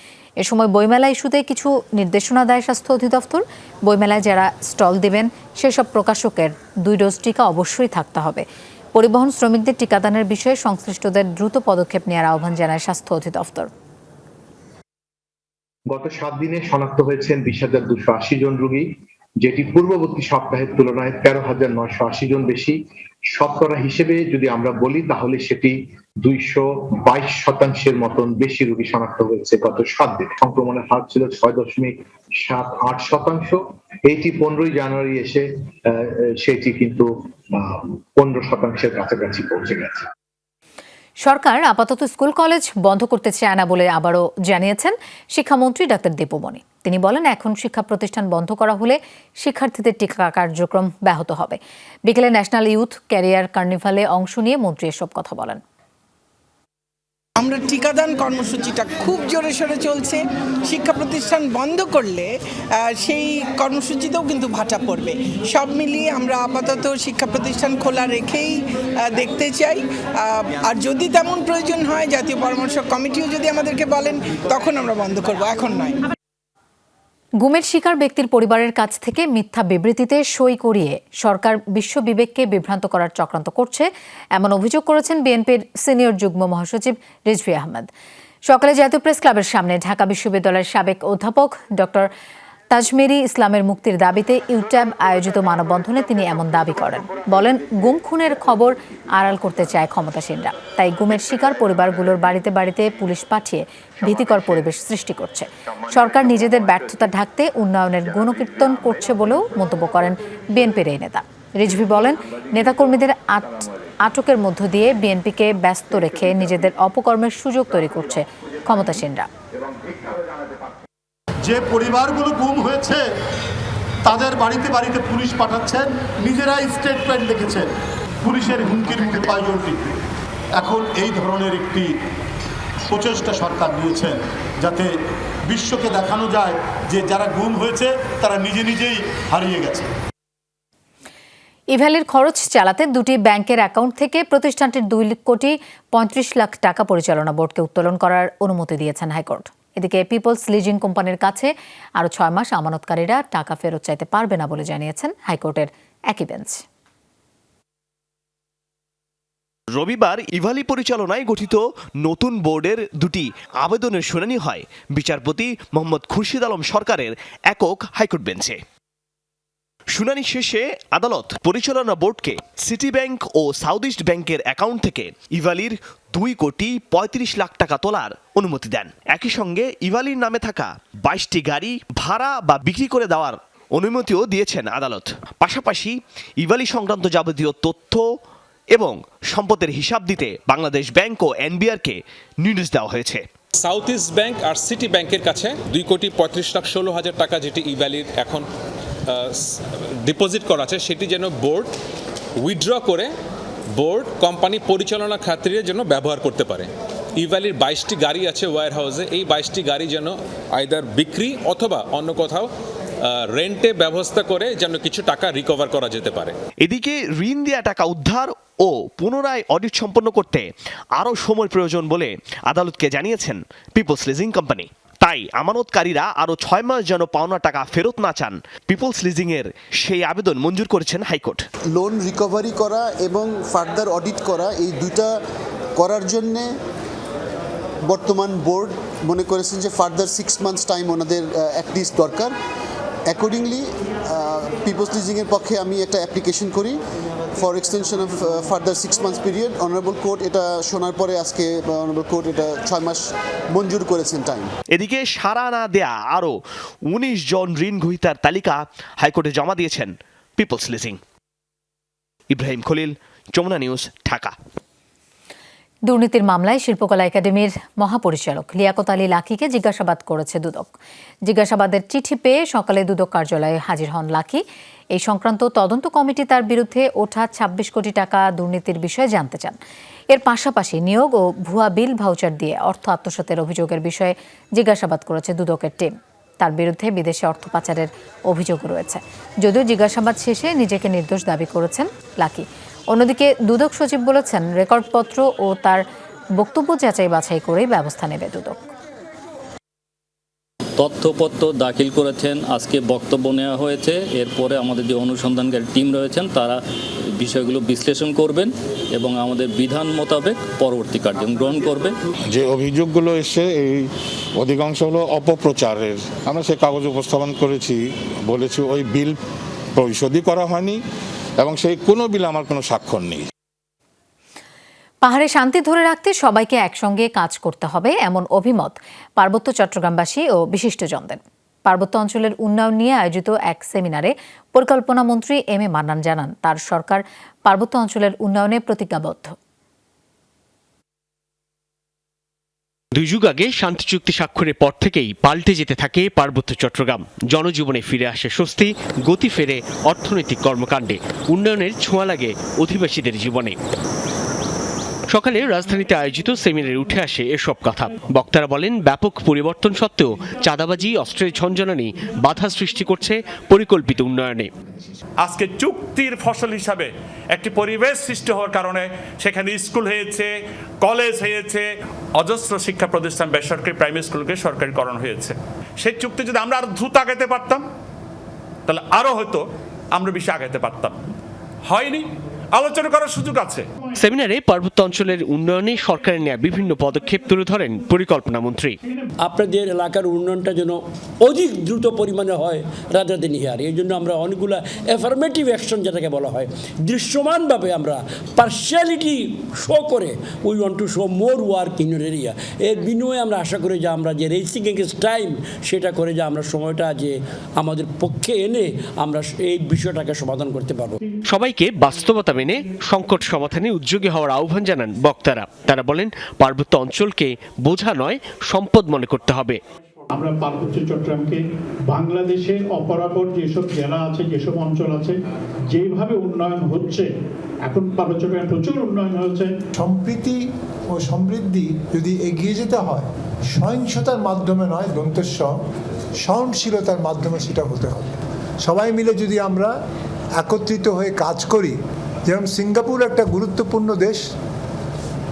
এ সময় বইমেলা ইস্যুতে কিছু নির্দেশনা দেয় স্বাস্থ্য অধিদপ্তর। বইমেলায় যারা স্টল দেবেন সেসব প্রকাশকের 2 ডোজ টিকা অবশ্যই থাকতে হবে। পরিবহন শ্রমিকদের টিকাদানের বিষয়ে সংশ্লিষ্টদের দ্রুত পদক্ষেপ নেওয়ার আহ্বান জানায় স্বাস্থ্য অধিদপ্তর। গত 7 দিনে শনাক্ত হয়েছেন 20,280 জন রোগী, যেটি পূর্ববর্তী সপ্তাহের তুলনায় 13,980 জন বেশি। শতকরা হিসেবে যদি আমরা বলি তাহলে সেটি 222% মতন বেশি রোগী শনাক্ত হয়েছে গত 7 দিনে। সংক্রমণের হার ছিল 6.78%। এইটি 15 জানুয়ারি এসে সেটি কিন্তু 15%-এর কাছাকাছি পৌঁছে গেছে। সরকার আপাতত স্কুল কলেজ বন্ধ করতে চায় না বলে আবারও জানিয়েছেন শিক্ষামন্ত্রী ডাক্তার দীপু মনি। তিনি বলেন, এখন শিক্ষা প্রতিষ্ঠান বন্ধ করা হলে শিক্ষার্থীদের টিকা কার্যক্রম ব্যাহত হবে। বিকেলে ন্যাশনাল ইউথ ক্যারিয়ার কার্নিভালে অংশ নিয়ে মন্ত্রী এসব কথা বলেন। আমরা টিকাদান কর্মসূচিটা খুব জোরে সোরে চলছে। শিক্ষা প্রতিষ্ঠান বন্ধ করলে সেই কর্মসূচিতেও কিন্তু ভাটা পড়বে। সব মিলিয়ে আমরা আপাতত শিক্ষা প্রতিষ্ঠান খোলা রেখেই দেখতে চাই। আর যদি তেমন প্রয়োজন হয়, জাতীয় পরামর্শ কমিটিও যদি আমাদেরকে বলেন, তখন আমরা বন্ধ করব, এখন নয়। গুমের শিকার ব্যক্তির পরিবারের কাছ থেকে মিথ্যা বিবৃতিতে সই করিয়ে সরকার বিশ্ব বিবেককে বিভ্রান্ত করার চক্রান্ত করছে, এমন অভিযোগ করেছেন বিএনপির সিনিয়র যুগ্ম মহাসচিব রিজভী আহমেদ। সকালে জাতীয় প্রেস ক্লাবের সামনে ঢাকা বিশ্ববিদ্যালয়ের সাবেক অধ্যাপক ডক্টর তাজমেরি ইসলামের মুক্তির দাবিতে ইউট্যাব আয়োজিত মানববন্ধনে তিনি এমন দাবি করেন। বলেন, গুম খুনের খবর আড়াল করতে চায় ক্ষমতাসীনরা, তাই গুমের শিকার পরিবারগুলোর বাড়িতে বাড়িতে পুলিশ পাঠিয়ে ভীতিকর পরিবেশ সৃষ্টি করছে। সরকার নিজেদের ব্যর্থতা ঢাকতে উন্নয়নের গুণকীর্তন করছে বলেও মন্তব্য করেন বিএনপির এই নেতা। রিজভী বলেন, নেতাকর্মীদের আটকের মধ্য দিয়ে বিএনপিকে ব্যস্ত রেখে নিজেদের অপকর্মের সুযোগ তৈরি করছে ক্ষমতাসীনরা। যে পরিবারগুলো গুম হয়েছে তাদের বাড়িতে বাড়িতে পুলিশ পাঠাচ্ছেন, নিজেরাই স্টেটমেন্ট লিখেছেন পুলিশের হুমকির মুখে কয়জন টিকবে। এখন এই ধরনের একটি প্রচেষ্টা সরকার নিয়েছেন যাতে বিশ্বকে দেখানো যায় যে যারা গুম হয়েছে তারা নিজে নিজেই হারিয়ে গেছে। ইভ্যালির খরচ চালাতে 2টি ব্যাংকের অ্যাকাউন্ট থেকে প্রতিষ্ঠানটির 2,35 লাখ টাকা পরিচালনা বোর্ডকে উত্তোলন করার অনুমতি দিয়েছেন হাইকোর্ট। এদিকে পিপলস লিজিং কোম্পানির কাছে আরও 6 মাস আমানতকারীরা টাকা ফেরত চাইতে পারবে না বলে জানিয়েছেন হাইকোর্টের একই বেঞ্চ। রবিবার ইভালি পরিচালনায় গঠিত নতুন বোর্ডের 2টি আবেদনের শুনানি হয় বিচারপতি মোহাম্মদ খুরশিদ আলম সরকারের একক হাইকোর্ট বেঞ্চে। শুনানি শেষে আদালত পরিচালনা বোর্ডকে সিটি ব্যাংক ও সাউথ ইস্ট ব্যাংকের অ্যাকাউন্ট থেকে ইভালির 2,35 লাখ টাকা তোলার অনুমতি দেন। একই সঙ্গে ইভালির নামে থাকা 22টি গাড়ি ভাড়া বা বিক্রি করে দেওয়ার অনুমতিও দিয়েছেন আদালত। পাশাপাশি ইভালি সংক্রান্ত যাবতীয় তথ্য এবং সম্পদের হিসাব দিতে বাংলাদেশ ব্যাংক ও এনবিআরকে নির্দেশ দেওয়া হয়েছে। সাউথ ইস্ট ব্যাংক আর সিটি ব্যাংকের কাছে 2,35,16,00,000 টাকা যেটি ইভ্যালির এখন ডিপোজিট করা আছে, সেটি যেন বোর্ড উইথড্র করে বোর্ড কোম্পানি পরিচালনা খাতিরের জন্য ব্যবহার করতে পারে। ইভ্যালির 22টি গাড়ি আছে ওয়্যার হাউসে, এই 22টি গাড়ি যেন আইদার বিক্রি অথবা অন্য কোথাও রেন্টে ব্যবস্থা করে যেন কিছু টাকা রিকভার করা যেতে পারে। এদিকে ঋণ দেওয়া টাকা উদ্ধার ও পুনরায় অডিট সম্পন্ন করতে আরও সময় প্রয়োজন বলে আদালতকে জানিয়েছেন পিপলস লিজিং কোম্পানি। তাই আমানতকারীরা আরও 6 মাস যেন পাওনা টাকা ফেরত না চান, পিপলস লিজিং এর সেই আবেদন মঞ্জুর করেছেন হাইকোর্ট। লোন রিকভারি করা এবং ফার্দার অডিট করা, এই দুইটা করার জন্যে বর্তমান বোর্ড মনে করেছেন যে ফার্দার 6 মান্থস টাইম ওনাদের অ্যাটলিস্ট দরকার। অ্যাকর্ডিংলি পিপলস লিজিংয়ের পক্ষে আমি একটা অ্যাপ্লিকেশন করি for extension of further 6 months period. Honourable court এটা শোনার পরে আজকে অনারেবল কোর্ট এটা 6 মাস মঞ্জুর করেছেন টাইম। এদিকে সাড়া না দেয়া আরও 19 জন ঋণ গ্রহীতার তালিকা হাইকোর্টে জমা দিয়েছেন Peoples Leasing. Ibrahim Khalil, Jamuna news, Dhaka. দুর্নীতির মামলায় শিল্পকলা একাডেমির মহাপরিচালক লিয়াকত আলী লাকিকে জিজ্ঞাসাবাদ করেছে দুদক। জিজ্ঞাসাবাদের চিঠি পেয়ে সকালে দুদক কার্যালয়ে হাজির হন লাকি। এই সংক্রান্ত তদন্ত কমিটি তার বিরুদ্ধে ওঠা 26 কোটি টাকা দুর্নীতির বিষয়ে জানতে চান। এর পাশাপাশি নিয়োগ ও ভুয়া বিল ভাউচার দিয়ে অর্থ আত্মসাতের অভিযোগের বিষয়ে জিজ্ঞাসাবাদ করেছে দুদকের টিম। তার বিরুদ্ধে বিদেশে অর্থ পাচারের অভিযোগ রয়েছে। যদিও জিজ্ঞাসাবাদ শেষে নিজেকে নির্দোষ দাবি করেছেন লাকি। অন্যদিকে দুদক সচিব বলেছেন, রেকর্ডপত্র ও তার বক্তব্য যাচাই বাছাই করেই ব্যবস্থা নেবে দুদক। তথ্যপত্র দাখিল করেছেন, আজকে বক্তব্য নেওয়া হয়েছে। এরপরে আমাদের যে অনুসন্ধানকারী টিম রয়েছেন তারা বিষয়গুলো বিশ্লেষণ করবেন এবং আমাদের বিধান মোতাবেক পরবর্তী কার্যক্রম গ্রহণ করবে। যে অভিযোগগুলো এসে এই অধিকাংশ হলো অপপ্রচারের। আমরা সে কাগজ উপস্থাপন করেছি, বলেছি ওই বিল পরিশোধই করা হয়নি এবং সেই কোনো বিল আমার কোনো স্বাক্ষর নেই। পাহাড়ে শান্তি ধরে রাখতে সবাইকে একসঙ্গে কাজ করতে হবে, এমন অভিমত পার্বত্য চট্টগ্রামবাসী ও বিশিষ্টজনদের। পার্বত্য অঞ্চলের উন্নয়ন নিয়ে আয়োজিত এক সেমিনারে পরিকল্পনা মন্ত্রী এম এ মান্নান জানান, তার সরকার পার্বত্য অঞ্চলের উন্নয়নে প্রতিজ্ঞাবদ্ধ। 2 যুগ আগে শান্তি চুক্তি স্বাক্ষরের পর থেকেই পাল্টে যেতে থাকে পার্বত্য চট্টগ্রাম। জনজীবনে ফিরে আসে স্বস্তি, গতি ফেরে অর্থনৈতিক কর্মকাণ্ডে, উন্নয়নের ছোঁয়া লাগে অধিবাসীদের জীবনে। সকালে রাজধানীতে আয়োজিত সেমিনারে উঠে আসে এসব কথা। বক্তারা বলেন, ব্যাপক পরিবর্তন সত্ত্বেও চাঁদাবাজি, অস্ত্রের ঝনঝনানি বাধা সৃষ্টি করছে পরিকল্পিত উন্নয়নে। আজকে চুক্তির ফসল হিসাবে একটি পরিবেশ সৃষ্টি হওয়ার কারণে সেখানে স্কুল হয়েছে, কলেজ হয়েছে, অজস্র শিক্ষা প্রতিষ্ঠান, বেসরকারি প্রাইমারি স্কুলকে সরকারিকরণ হয়েছে। সেই চুক্তি যদি আমরা আরো দ্রুত আগাতে পারতাম তাহলে আরো হয়তো আমরা বেশি আগাতে পারতাম। হয়নি, আলোচনা করার সুযোগ আছে। সেমিনারে পার্বত্য অঞ্চলের উন্নয়নে সরকারের নেওয়া বিভিন্ন পদক্ষেপ তুলে ধরেন পরিকল্পনা মন্ত্রী। আপনাদের এলাকার উন্নয়নটা যেন অধিক দ্রুত পরিমাণে হয় রাদার দেন হিয়ার, এই জন্য আমরা অনেকগুলো অ্যাফার্মেটিভ অ্যাকশন যেটাকে বলা হয়, দৃশ্যমানভাবে আমরা পার্সিয়ালিটি শো করে we want to show more work in your area. এর বিনিময়ে আমরা আশা করি যে আমরা যে রেসিং এগেন্স্ট টাইম সেটা করে যে আমরা সময়টা যে আমাদের পক্ষে এনে আমরা এই বিষয়টাকে সমাধান করতে পারবো। সবাইকে বাস্তবতা মেনে সংকট সমাধানে উদ্যোগী হওয়ার আহ্বান জানান বক্তারা। তারা বলেন, পার্বত্য অঞ্চলকে বোঝা নয়, সম্পদ মনে করতে হবে। আমরা পার্বত্য চট্টগ্রামকে বাংলাদেশে অপরাপর যেসব জেলা আছে, যেসব অঞ্চল আছে, যেভাবে উন্নয়ন হচ্ছে, এখন পার্বত্য চট্টগ্রামে প্রচুর উন্নয়ন হচ্ছে। সম্প্রীতি ও সমৃদ্ধি যদি এগিয়ে যেতে হয়, সহিংসতার মাধ্যমে নয়, দন্তস্ব সহনশীলতার মাধ্যমে সেটা হতে হবে। সবাই মিলে যদি আমরা একত্রিত হয়ে কাজ করি, যেমন সিঙ্গাপুর একটা গুরুত্বপূর্ণ দেশ,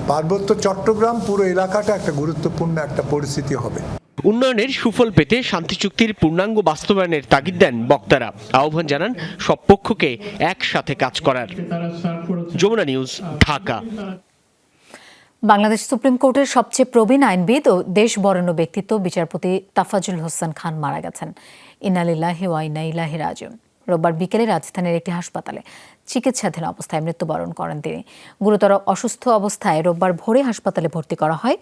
পার্বত্য চট্টগ্রাম পুরো এলাকাটা একটা গুরুত্বপূর্ণ একটা পরিস্থিতি হবে। উন্নয়নের সুফল পেতে শান্তি চুক্তির পূর্ণাঙ্গ বাস্তবায়নের তাগিদ দেন বক্তারা। আহ্বান জানান সব পক্ষকে একসাথে কাজ করার। যমুনা নিউজ, ঢাকা। বাংলাদেশ সুপ্রিম কোর্টের সবচেয়ে প্রবীণ আইনবিদ ও দেশ বরেণ্য ব্যক্তিত্ব বিচারপতি তাফাজুল হোসেন খান মারা গেছেন। ইন্না লিল্লাহি ওয়া ইন্না ইলাইহি রাজিউন। রোববার বিকেলে রাজধানীর একটি হাসপাতালে চিকিৎসাধীন অবস্থায় মৃত্যুবরণ করেন তিনি। গুরুতর অসুস্থ অবস্থায় রোববার ভোরে হাসপাতালে ভর্তি করা হয়।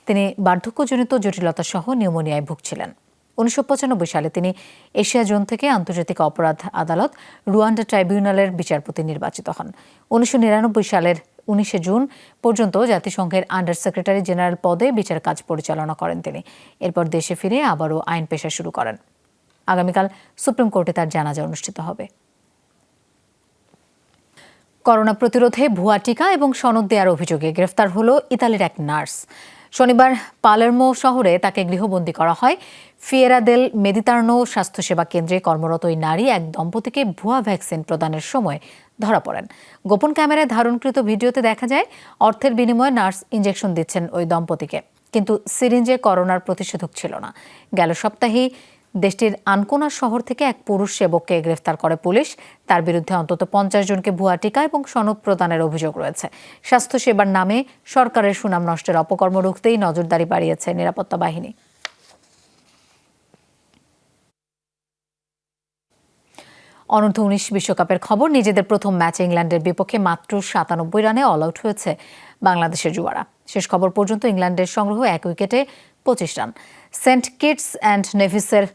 তিনি বার্ধক্যজনিত জটিলতা সহ নিউমোনিয়ায় ভুগছিলেন। 1995 সালে তিনি এশিয়া জোন থেকে আন্তর্জাতিক অপরাধ আদালত রুয়ান্ডা ট্রাইব্যুনালের বিচারপতি নির্বাচিত হন। 1999 সালের 19 জুন পর্যন্ত জাতিসংঘের আন্ডার সেক্রেটারি জেনারেল পদে বিচার কাজ পরিচালনা করেন তিনি। এরপর দেশে ফিরে আবারও আইন পেশা শুরু করেন। আগামীকাল সুপ্রিম কোর্টে তার জানাজা অনুষ্ঠিত হবে। করোনা প্রতিরোধে ভুয়া টিকা এবং সনদ দেওয়ার অভিযোগে গ্রেফতার হলো ইতালির এক নার্স। শনিবার পালেরমো শহরে তাকে গৃহবন্দী করা হয়। ফিয়েরা দেল মেদিতার্নো স্বাস্থ্যসেবা কেন্দ্রে কর্মরত ওই নারী এক দম্পতিকে ভুয়া ভ্যাকসিন প্রদানের সময় ধরা পড়েন। গোপন ক্যামেরায় ধারণকৃত ভিডিওতে দেখা যায় অর্থের বিনিময়ে নার্স ইনজেকশন দিচ্ছেন ওই দম্পতিকে, কিন্তু সিরিঞ্জে করোনার প্রতিষেধক ছিল না। গেল সপ্তাহেই দেশটির আনকোনা শহর থেকে এক পুরুষ সেবককে গ্রেফতার করে পুলিশ। তার বিরুদ্ধে অন্তত 50 জনকে ভুয়া টিকা এবং সনদ প্রদানের অভিযোগ রয়েছে। স্বাস্থ্যসেবার নামে সরকারের সুনাম নষ্টের অপকর্ম রুখতেই নজরদারি বাড়িয়েছে নিরাপত্তা বাহিনী। অনূর্ধ্ব-19 বিশ্বকাপের খবর। নিজেদের প্রথম ম্যাচে ইংল্যান্ডের বিপক্ষে মাত্র 97 রানে অল আউট হয়েছে বাংলাদেশের যুবারা। শেষ খবর পর্যন্ত ইংল্যান্ডের সংগ্রহ 1 উইকেটে 25 রান। সেন্ট কিটস অ্যান্ড নেভিসের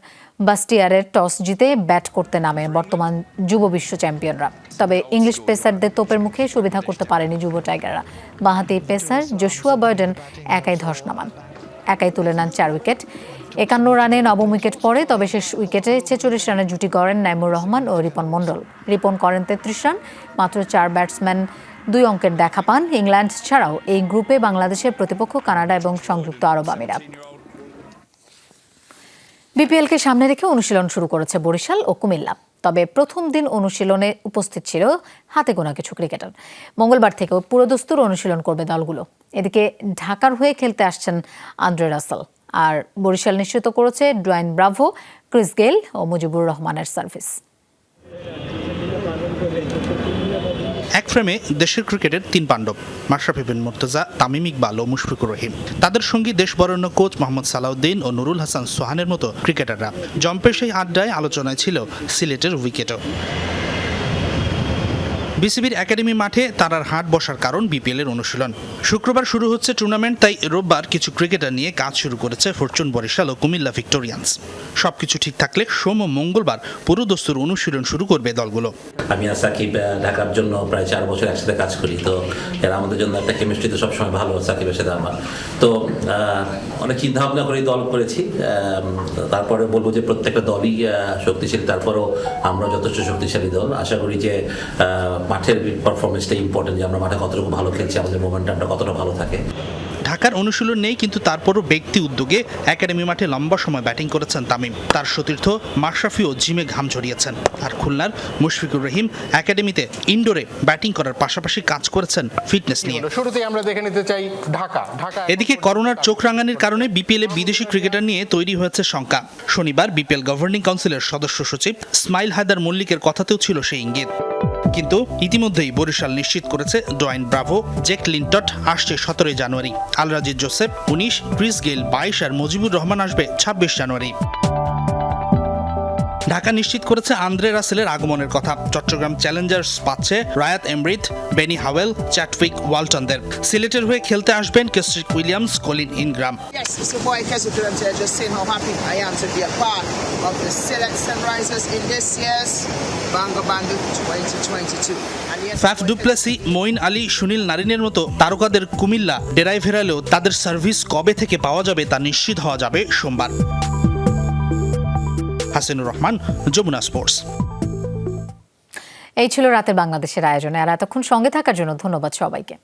বাস্টিয়ারের টস জিতে ব্যাট করতে নামে বর্তমান যুব বিশ্ব চ্যাম্পিয়নরা। তবে ইংলিশ পেসারদের তোপের মুখে সুবিধা করতে পারেনি যুব টাইগাররা। বাঁহাতি পেসার জোশুয়া বার্ডেন একাই ধস নামান, একাই তুলে নেন 4 উইকেট। 51 রানে নবম উইকেট পড়ে, তবে শেষ উইকেটে 46 রানের জুটি গড়েন নাইমুর রহমান ও রিপন মণ্ডল। রিপন করেন 33 রান। মাত্র 4 ব্যাটসম্যান 2 অঙ্কের দেখা পান। ইংল্যান্ড ছাড়াও এই গ্রুপে বাংলাদেশের প্রতিপক্ষ কানাডা এবং সংযুক্ত আরব আমিরাত। বিপিএলকে সামনে রেখে অনুশীলন শুরু করেছে বরিশাল ও কুমিল্লা। তবে প্রথম দিন অনুশীলনে উপস্থিত ছিল হাতে গোনা কিছু ক্রিকেটার। মঙ্গলবার থেকেও পুরোদস্তুর অনুশীলন করবে দলগুলো। এদিকে ঢাকার হয়ে খেলতে আসছেন আন্দ্রে রাসেল। আর বরিশাল নিশ্চিত করেছে ডোয়াইন ব্রাভো, ক্রিস গেইল ও মুজিবুর রহমানের সার্ভিস। এক ফ্রেমে দেশের ক্রিকেটের 3 পাণ্ডব মাশরাফি বিন মুর্তজা, তামিম ইকবাল ও মুশফিকুর রহিম। তাদের সঙ্গী দেশবরেণ্য কোচ মোহাম্মদ সালাউদ্দিন ও নুরুল হাসান সোহানের মতো ক্রিকেটাররা। জম্পের সেই আড্ডায় আলোচনায় ছিল সিলেটের উইকেটও। বিসিবির একাডেমি মাঠে তারার হাট বসার কারণ বিপিএল এর অনুশীলন। শুক্রবার শুরু হচ্ছে টুর্নামেন্ট, তাই রোববার কিছু ক্রিকেটার নিয়ে কাজ শুরু করেছে ফরচুন বরিশাল ও কুমিল্লা ভিক্টোরিয়ান্স। সবকিছু ঠিক থাকলে সোম ও মঙ্গলবার পুরো দস্তুর অনুশীলন শুরু করবে দলগুলো। আমি আর সাকিব ঢাকার জন্য প্রায় 4 বছর একসাথে কাজ করি, তো এরা আমাদের জন্য একটা কেমিস্ট্রি তো সবসময় ভালো সাকিবের সাথে আমার। তো অনেক চিন্তা ভাবনা করে দল করেছি। তারপরে বলবো যে প্রত্যেকটা দলই শক্তিশালী, তারপরেও আমরা যথেষ্ট শক্তিশালী দল। আশা করি যে মাঠের পারফরমেন্সটা ইম্পর্টেন্ট, যে আমরা মাঠে কতটুকু ভালো খেলছি, আমাদের মোমেন্টামটা কতটা ভালো থাকে। ঢাকার অনুশীলন নেই, কিন্তু তারপরও ব্যক্তি উদ্যোগে একাডেমি মাঠে লম্বা সময় ব্যাটিং করেছেন তামিম। তার সতীর্থ মাশরাফিও জিমে ঘাম ঝরিয়েছেন। আর খুলনার মুশফিকুর রহিম একাডেমিতে ইনডোরে ব্যাটিং করার পাশাপাশি কাজ করেছেন ফিটনেস নিয়ে। শুরুতেই আমরা দেখে নিতে চাই ঢাকা। এদিকে করোনার চোখ রাঙানির কারণে বিপিএল এ বিদেশি ক্রিকেটার নিয়ে তৈরি হয়েছে শঙ্কা। শনিবার বিপিএল গভর্নিং কাউন্সিলের সদস্য সচিব ইসমাইল হায়দার মল্লিকের কথাতেও ছিল সেই ইঙ্গিত। কিন্তু ইতিমধ্যেই বরিশাল নিশ্চিত করেছে ডোয়াইন ব্রাভো, জেক লিন্টট আসছে 17 জানুয়ারি, আলরাজিজ জোসেফ 19, ক্রিস গেইল 22 আর মুজিবুর রহমান আসবে 26 জানুয়ারি। ঢাকা নিশ্চিত করেছে আন্দ্রে রাসেলের আগমনের কথা। চট্টগ্রাম চ্যালেঞ্জার্স পাচ্ছে রায়াত এমরিথ, বেনি হাওয়েল, চ্যাটউইক ওয়ালটনদের। সিলেটের হয়ে খেলতে আসবেন Kesrick Williams, Colin Ingram. Faf du Plessis, Moeen Ali, Sunil নারিনের মতো তারকাদের কুমিল্লা ডেরায় ফেরালেও তাদের সার্ভিস কবে থেকে পাওয়া যাবে তা নিশ্চিত হওয়া যাবে সোমবার। হাসিনুর রহমান, যমুনা স্পোর্টস। এই ছিল রাতের বাংলাদেশের আয়োজনে। আর এতক্ষণ সঙ্গে থাকার জন্য ধন্যবাদ সবাইকে।